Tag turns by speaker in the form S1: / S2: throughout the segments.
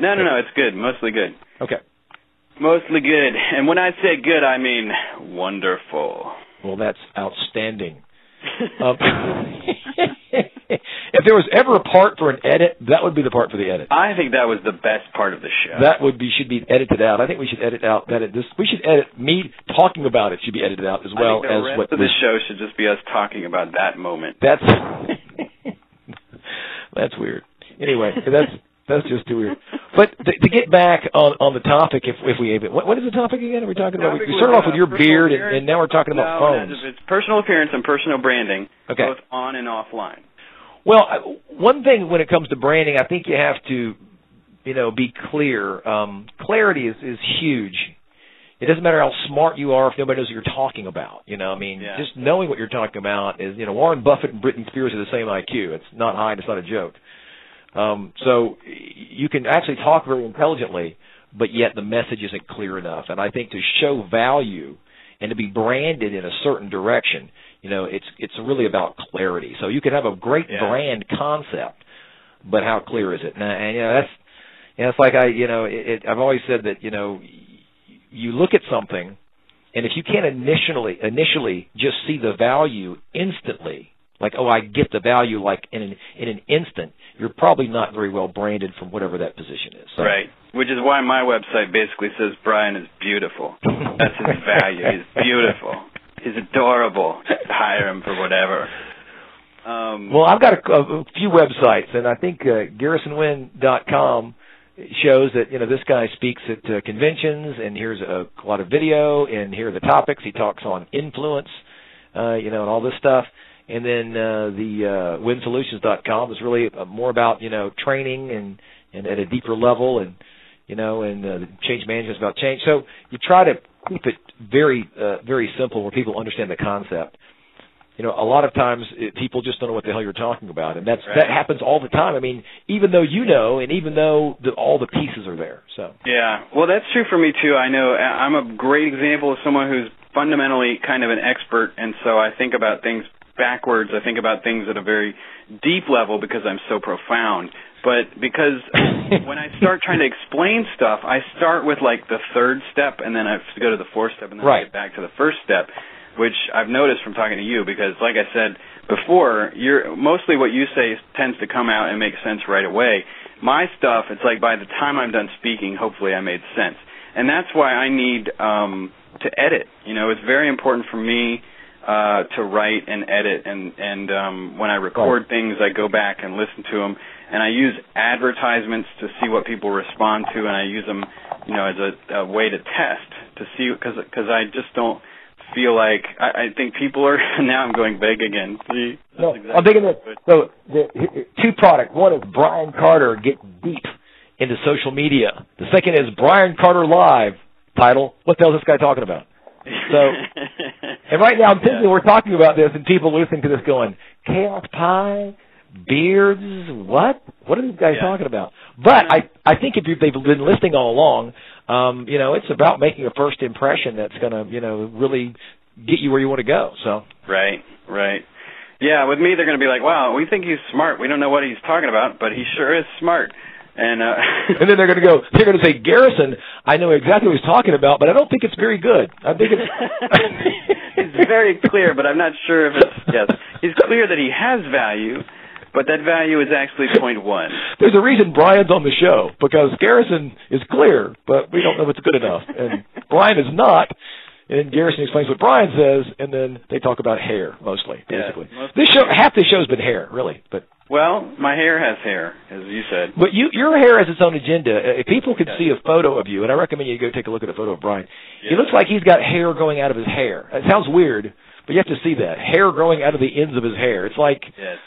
S1: No, it's good. Mostly good.
S2: Okay.
S1: Mostly good. And when I say good, I mean wonderful.
S2: Well, that's outstanding. If there was ever a part for an edit, that would be the part for the edit.
S1: I think that was the best part of the show.
S2: That should be edited out. I think we should edit out we should edit me talking about it should be edited out as well as what
S1: the rest of the show should just be us talking about that moment.
S2: That's that's weird. Anyway, that's just too weird. But to get back on the topic, if we what is the topic again? Are we talking about? We started off with your beard, and now we're talking about phones.
S1: It's personal appearance and personal branding,
S2: okay,
S1: both on and offline.
S2: Well, one thing when it comes to branding, I think you have to, be clear. Clarity is huge. It doesn't matter how smart you are if nobody knows what you're talking about. Just knowing what you're talking about is, Warren Buffett and Britney Spears are the same IQ. It's not high and it's not a joke. So you can actually talk very intelligently, but yet the message isn't clear enough. And I think to show value and to be branded in a certain direction, it's really about clarity. So you could have a great brand concept, but how clear is it? And it's like I've always said that you look at something, and if you can't initially just see the value instantly, like, oh, I get the value like in an instant, you're probably not very well branded from whatever that position is. So.
S1: Right, which is why my website basically says Brian is beautiful. That's his value. He's beautiful. He's adorable. Hire him for whatever.
S2: Well, I've got a few websites, and I think GarrisonWynn.com shows that this guy speaks at conventions, and here's a lot of video, and here are the topics. He talks on influence, and all this stuff. And then the WinSolutions.com is really more about training and at a deeper level, and change management is about change. So you try to keep it very very simple where people understand the concept. A lot of times people just don't know what the hell you're talking about, and that happens all the time. I mean, even though and even though all the pieces are there. So
S1: yeah, well, that's true for me too. I know I'm a great example of someone who's fundamentally kind of an expert, and so I think about things backwards. I think about things at a very deep level because I'm so profound. But because when I start trying to explain stuff, I start with like the third step, and then I have to go to the fourth step, and then I get back to the first step, which I've noticed from talking to you because, like I said before, mostly what you say tends to come out and make sense right away. My stuff, it's like by the time I'm done speaking, hopefully I made sense. And that's why I need to edit. It's very important for me to write and edit, and when I record things, I go back and listen to them, and I use advertisements to see what people respond to, and I use them, as a way to test to see, because I just don't feel like I think people are. Now I'm going big again. See,
S2: no, exactly I'm thinking that. So two products. One is Brian Carter Gets Deep into Social Media. The second is Brian Carter Live. Title: What the hell is this guy talking about? So, and right now I'm thinking we're talking about this, and people listening to this going, chaos pie, beards, what? What are these guys talking about? But I think if they've been listening all along, it's about making a first impression that's going to, really get you where you want to go. So
S1: Right. Yeah, with me they're going to be like, wow, we think he's smart. We don't know what he's talking about, but he sure is smart. And
S2: and then they're going to say, Garrison, I know exactly what he's talking about, but I don't think it's very good. I think it's
S1: it's very clear, but I'm not sure if he's clear that he has value, but that value is actually 0.1.
S2: There's a reason Brian's on the show, because Garrison is clear, but we don't know if it's good enough. And Brian is not. And then Garrison explains what Brian says, and then they talk about hair, mostly, basically. Half the show's been hair, really.
S1: Well, my hair has hair, as you said.
S2: But your hair has its own agenda. If people could see a photo of you, and I recommend you go take a look at a photo of Brian, He looks like he's got hair growing out of his hair. It sounds weird, but you have to see that. Hair growing out of the ends of his hair. It's like... Yes.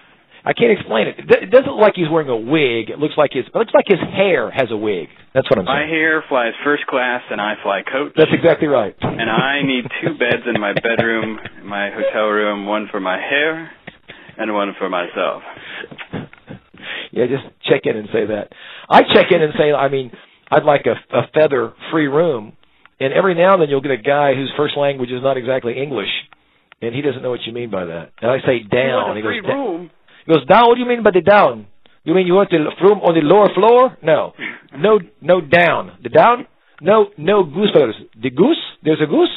S2: I can't explain it. It doesn't look like he's wearing a wig. It looks like his hair has a wig. That's what I'm saying.
S1: My hair flies first class, and I fly coach.
S2: That's exactly right.
S1: And I need 2 beds in my bedroom, my hotel room, one for my hair and one for myself.
S2: Yeah, just check in and say that. I check in and say, I'd like a feather-free room, and every now and then you'll get a guy whose first language is not exactly English, and he doesn't know what you mean by that. And I say down.
S1: You want a free room?
S2: He goes, down? What do you mean by the down? You mean you want the room on the lower floor? No. no down. The down, no goose feathers. The goose, there's a goose.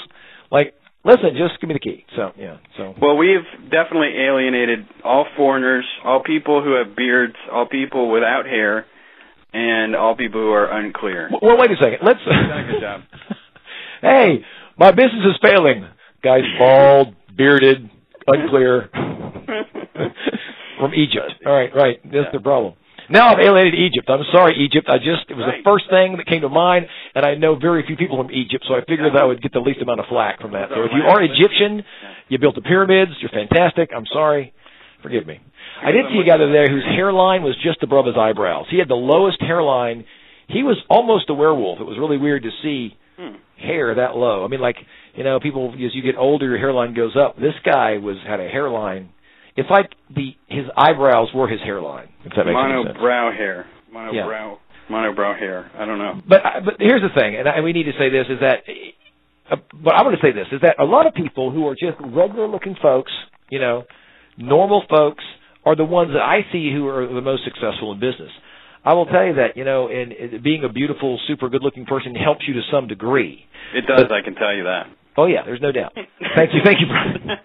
S2: Like, listen, just give me the key. So, yeah. So.
S1: Well, we've definitely alienated all foreigners, all people who have beards, all people without hair, and all people who are unclear.
S2: Well, wait a second. Let's.
S1: You've done a good job.
S2: Hey, my business is failing. Guy's bald, bearded, unclear. From Egypt. All right. That's the problem. Now I've alienated Egypt. I'm sorry, Egypt. It was the first thing that came to mind, and I know very few people from Egypt, so I figured that I would get the least amount of flack from that. So if you are Egyptian, you built the pyramids, you're fantastic. I'm sorry. Forgive me. I did see a guy there whose hairline was just above his eyebrows. He had the lowest hairline. He was almost a werewolf. It was really weird to see hair that low. I mean, like, people, as you get older, your hairline goes up. This guy had a hairline. It's like his eyebrows were his hairline, if that makes any sense.
S1: Monobrow hair. Monobrow hair. I don't know.
S2: But here's the thing, and we need to say this, is that, but I want to say this, is that a lot of people who are just regular-looking folks, normal folks, are the ones that I see who are the most successful in business. I will tell you that, in being a beautiful, super good-looking person helps you to some degree.
S1: It does, I can tell you that.
S2: Oh, yeah, there's no doubt. Thank you, brother.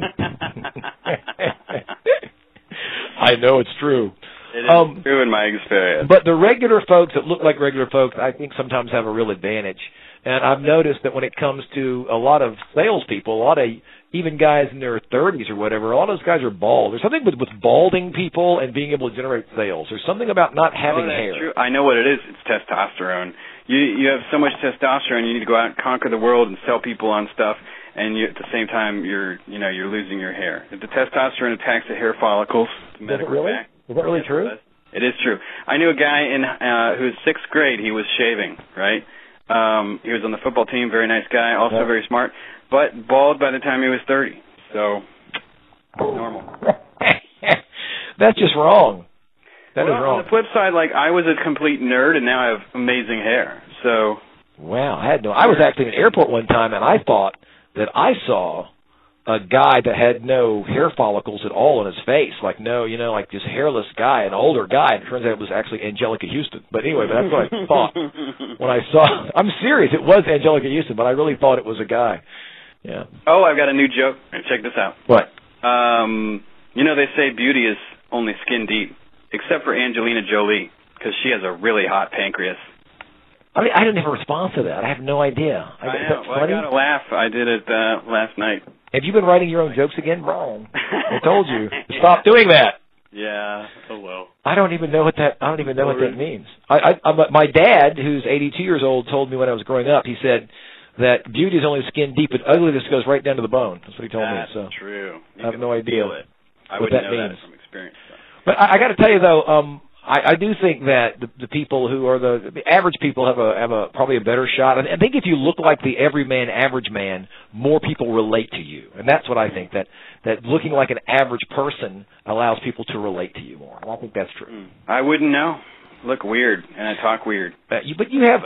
S2: I know it's true.
S1: It is true in my experience.
S2: But the regular folks that look like regular folks, I think sometimes have a real advantage. And I've noticed that when it comes to a lot of salespeople, a lot of even guys in their 30s or whatever, a lot of those guys are bald. There's something with balding people and being able to generate sales. There's something about not having hair.
S1: True. I know what it is. It's testosterone. You have so much testosterone, you need to go out and conquer the world and sell people on stuff, and at the same time you're losing your hair. If the testosterone attacks the hair follicles, it's medical fact.
S2: Is that really true?
S1: It is true. I knew a guy who was 6th grade. He was shaving, right? He was on the football team, very nice guy, also very smart, but bald by the time he was 30. So, normal.
S2: That's just wrong. That is wrong.
S1: On the flip side, like, I was a complete nerd, and now I have amazing hair. So.
S2: Wow, I was actually in an airport one time, and I thought that I saw a guy that had no hair follicles at all on his face, like like this hairless guy, an older guy. And it turns out it was actually Angelica Houston. But anyway, that's what I thought when I saw. I'm serious, it was Angelica Houston, but I really thought it was a guy. Yeah.
S1: Oh, I've got a new joke. Check this out.
S2: What?
S1: They say beauty is only skin deep, except for Angelina Jolie, because she has a really hot pancreas.
S2: I mean, I didn't have a response to that. I have no idea.
S1: I know. Well, I got a laugh. I did it last night.
S2: Have you been writing your own jokes again, Brian? I told you. Stop doing that.
S1: Yeah. Oh well.
S2: I don't even know what that means. My dad, who's 82 years old, told me when I was growing up. He said that beauty is only skin deep, but ugliness goes right down to the bone. That's what he told me. So
S1: that's true.
S2: I have no idea
S1: what that means. That from experience.
S2: But I got to tell you though, I do think that the people who are the average people have probably a better shot. And I think if you look like the everyman, average man, more people relate to you. And that's what I think, that looking like an average person allows people to relate to you more. And I think that's true.
S1: I wouldn't know. Look weird, and I talk weird.
S2: But you have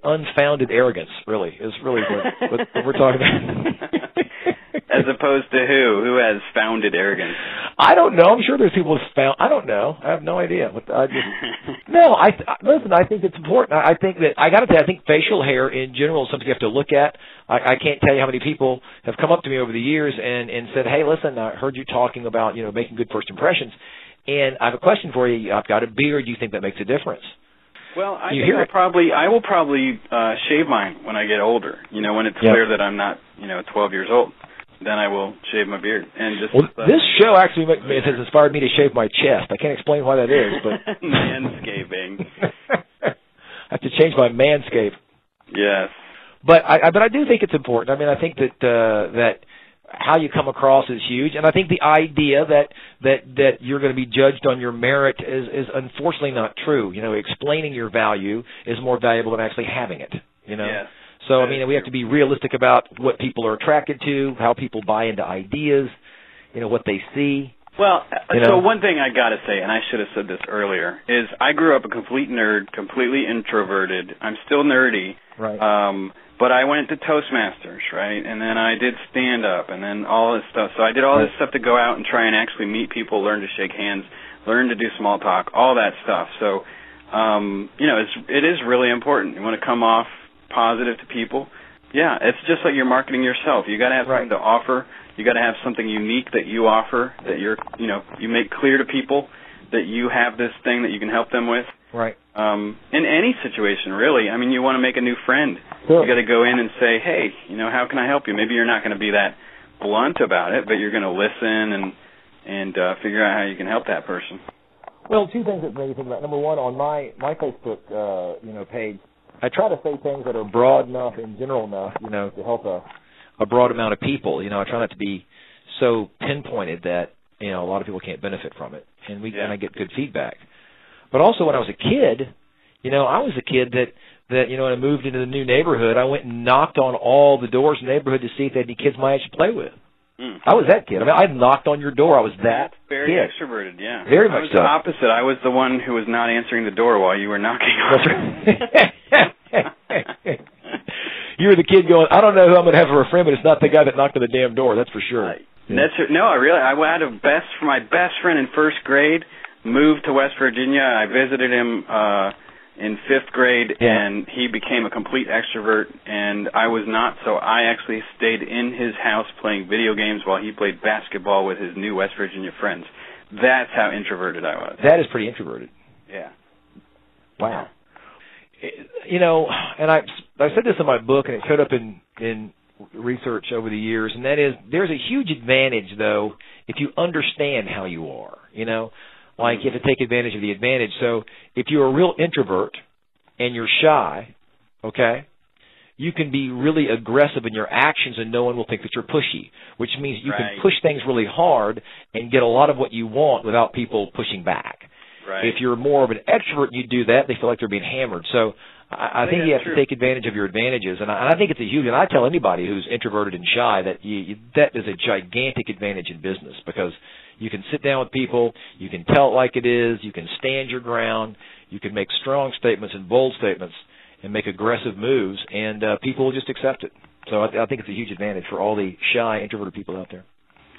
S2: unfounded arrogance, really, is really what we're talking about. As
S1: opposed to who? Who has founded arrogance?
S2: I don't know. I'm sure there's people who've found. I don't know. I have no idea. Listen. I think it's important. I think that I got to tell you, I think facial hair in general is something you have to look at. I can't tell you how many people have come up to me over the years and said, "Hey, listen, I heard you talking about making good first impressions, and I have a question for you. I've got a beard. Do you think that makes a difference?"
S1: Well, I will probably shave mine when I get older. When it's clear that I'm not 12 years old. Then I will shave my beard. And just
S2: this show actually has inspired me to shave my chest. I can't explain why that is, but
S1: manscaping.
S2: I have to change my manscape.
S1: Yes.
S2: But I do think it's important. I mean, I think that how you come across is huge, and I think the idea that you're going to be judged on your merit is unfortunately not true. Explaining your value is more valuable than actually having it.
S1: Yes.
S2: So, I mean, we have to be realistic about what people are attracted to, how people buy into ideas, what they see.
S1: Well, so one thing I got to say, and I should have said this earlier, is I grew up a complete nerd, completely introverted. I'm still nerdy.
S2: Right.
S1: But I went to Toastmasters, right? And then I did stand-up and then all this stuff. So I did all this stuff to go out and try and actually meet people, learn to shake hands, learn to do small talk, all that stuff. So it is really important. You want to come off positive to people. Yeah, it's just like you're marketing yourself. You got to have something to offer. You got to have something unique that you offer, that you make clear to people that you have this thing that you can help them with.
S2: Right.
S1: In any situation, really. I mean, you want to make a new friend. Sure. You got to go in and say, hey, how can I help you? Maybe you're not going to be that blunt about it, but you're going to listen and figure out how you can help that person.
S2: Well, two things that made me think about. Number one, on my Facebook page, I try to say things that are broad enough and general enough, to help a broad amount of people. I try not to be so pinpointed that a lot of people can't benefit from it, and I get good feedback. But also, when I was a kid, I was a kid that when I moved into the new neighborhood, I went and knocked on all the doors in the neighborhood to see if they had any kids my age to play with. I was that kid. I mean, I knocked on your door. I was that
S1: very
S2: kid.
S1: Extroverted, yeah.
S2: Very much so.
S1: I was the opposite. I was the one who was not answering the door while you were knocking on.
S2: That's right. You were the kid going, I don't know who I'm going to have for a friend, but it's not the guy that knocked on the damn door. That's for sure.
S1: That's no, I had my best friend in first grade. Moved to West Virginia. I visited him in fifth grade, and he became a complete extrovert, and I was not, so I actually stayed in his house playing video games while he played basketball with his new West Virginia friends. That's how introverted I was.
S2: That is pretty introverted.
S1: Yeah.
S2: Wow. And I said this in my book, and it showed up in research over the years, and that is there's a huge advantage, though, if you understand how you are, Like, you have to take advantage of the advantage. So if you're a real introvert and you're shy, okay, you can be really aggressive in your actions and no one will think that you're pushy, which means you can push things really hard and get a lot of what you want without people pushing back.
S1: Right.
S2: If you're more of an extrovert and you do that, they feel like they're being hammered. So I think you have to take advantage of your advantages. And I think it's a huge, and I tell anybody who's introverted and shy that that is a gigantic advantage in business, because you can sit down with people, you can tell it like it is, you can stand your ground, you can make strong statements and bold statements and make aggressive moves, and people will just accept it. So I think it's a huge advantage for all the shy, introverted people out there.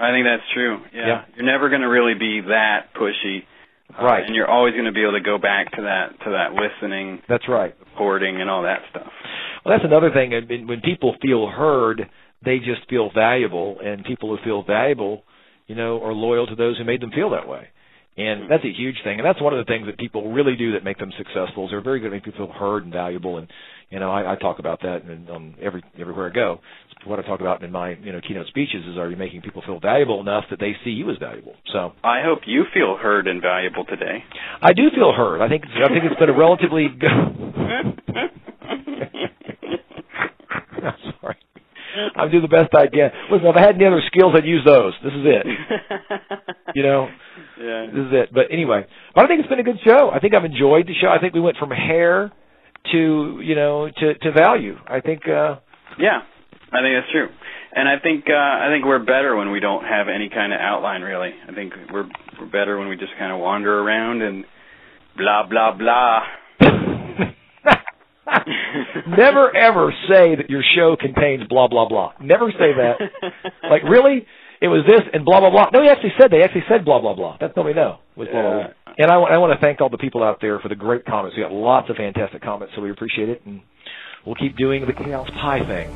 S1: I think that's true. Yeah. You're never going to really be that pushy.
S2: Right.
S1: And you're always going to be able to go back to that listening.
S2: That's right.
S1: Supporting and all that stuff.
S2: Well, that's another thing. When people feel heard, they just feel valuable, and people who feel valuable, are loyal to those who made them feel that way. And that's a huge thing. And that's one of the things that people really do that make them successful, is they're very good at making people feel heard and valuable. And, I talk about that everywhere I go. What I talk about in my keynote speeches is, are you making people feel valuable enough that they see you as valuable? So I
S1: hope you feel heard and valuable today.
S2: I do feel heard. I think it's been a relatively I'm sorry. I'm doing the best I can. Listen, if I had any other skills, I'd use those. This is it.
S1: Yeah.
S2: This is it. But anyway, I think it's been a good show. I think I've enjoyed the show. I think we went from hair to to value. I think.
S1: Yeah, I think that's true. And I think we're better when we don't have any kind of outline, really. I think we're better when we just kind of wander around and blah blah blah.
S2: Never ever say that your show contains blah blah blah. Never say that. Like, really? It was this and blah blah blah. No, they actually said blah blah blah. That's what we know. Was blah blah blah. And I want to thank all the people out there for the great comments. We got lots of fantastic comments, so we appreciate it, and we'll keep doing the Chaos Pie thing.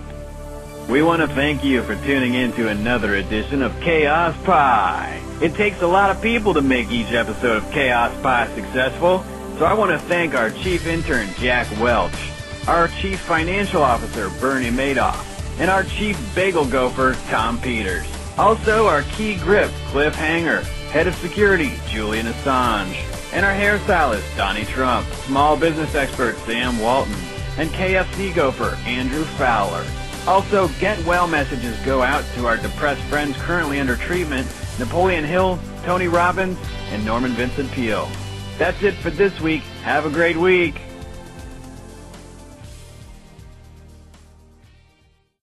S3: We want to thank you for tuning in to another edition of Chaos Pie. It takes a lot of people to make each episode of Chaos Pie successful, so I want to thank our chief intern, Jack Welch, our chief financial officer, Bernie Madoff, and our chief bagel gopher, Tom Peters. Also, our key grip, Cliff Hanger, head of security, Julian Assange, and our hairstylist, Donnie Trump, small business expert, Sam Walton, and KFC gopher, Andrew Fowler. Also, get well messages go out to our depressed friends currently under treatment, Napoleon Hill, Tony Robbins, and Norman Vincent Peale. That's it for this week. Have a great week.